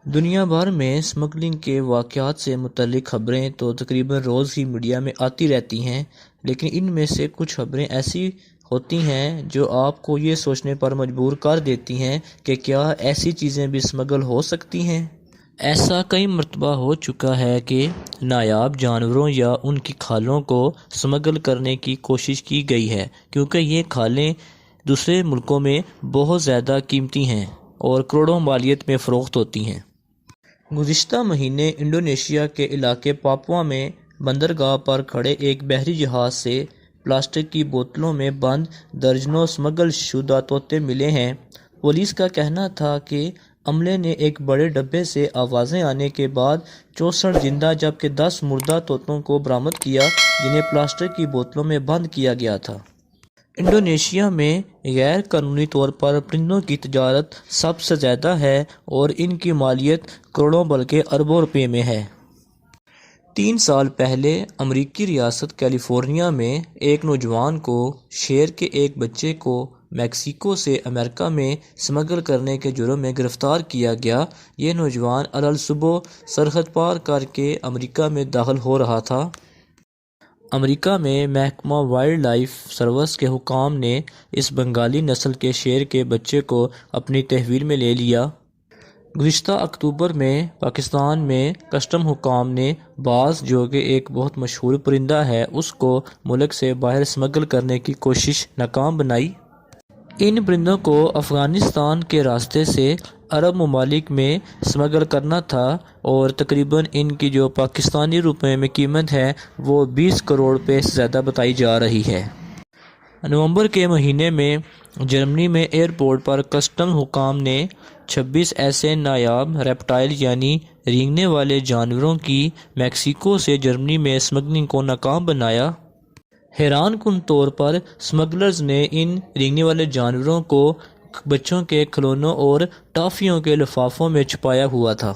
دنیا بھر میں اسمگلنگ کے واقعات سے متعلق خبریں تو تقریباً روز ہی میڈیا میں آتی رہتی ہیں، لیکن ان میں سے کچھ خبریں ایسی ہوتی ہیں جو آپ کو یہ سوچنے پر مجبور کر دیتی ہیں کہ کیا ایسی چیزیں بھی اسمگل ہو سکتی ہیں۔ ایسا کئی مرتبہ ہو چکا ہے کہ نایاب جانوروں یا ان کی کھالوں کو اسمگل کرنے کی کوشش کی گئی ہے، کیونکہ یہ کھالیں دوسرے ملکوں میں بہت زیادہ قیمتی ہیں اور کروڑوں مالیت میں فروخت ہوتی ہیں۔ گزشتہ مہینے انڈونیشیا کے علاقے پاپوا میں بندرگاہ پر کھڑے ایک بحری جہاز سے پلاسٹک کی بوتلوں میں بند درجنوں اسمگل شدہ طوطے ملے ہیں۔ پولیس کا کہنا تھا کہ عملے نے ایک بڑے ڈبے سے آوازیں آنے کے بعد 64 زندہ جبکہ 10 مردہ طوطوں کو برآمد کیا، جنہیں پلاسٹک کی بوتلوں میں بند کیا گیا تھا۔ انڈونیشیا میں غیر قانونی طور پر پرندوں کی تجارت سب سے زیادہ ہے اور ان کی مالیت کروڑوں بلکہ اربوں روپے میں ہے۔ 3 سال پہلے امریکی ریاست کیلیفورنیا میں ایک نوجوان کو شیر کے ایک بچے کو میکسیکو سے امریکہ میں اسمگل کرنے کے جرم میں گرفتار کیا گیا۔ یہ نوجوان الصبح سرحد پار کر کے امریکہ میں داخل ہو رہا تھا۔ امریکہ میں محکمہ وائلڈ لائف سروس کے حکام نے اس بنگالی نسل کے شیر کے بچے کو اپنی تحویل میں لے لیا۔ گزشتہ اکتوبر میں پاکستان میں کسٹم حکام نے باز، جو کہ ایک بہت مشہور پرندہ ہے، اس کو ملک سے باہر اسمگل کرنے کی کوشش ناکام بنائی۔ ان پرندوں کو افغانستان کے راستے سے عرب ممالک میں اسمگل کرنا تھا اور تقریباً ان کی جو پاکستانی روپے میں قیمت ہے وہ 20 کروڑ روپے سے زیادہ بتائی جا رہی ہے۔ نومبر کے مہینے میں جرمنی میں ایئرپورٹ پر کسٹم حکام نے 26 ایسے نایاب ریپٹائل یعنی رینگنے والے جانوروں کی میکسیکو سے جرمنی میں اسمگلنگ کو ناکام بنایا۔ حیران کن طور پر اسمگلرز نے ان رینگنے والے جانوروں کو بچوں کے کھلونوں اور ٹافیوں کے لفافوں میں چھپایا ہوا تھا۔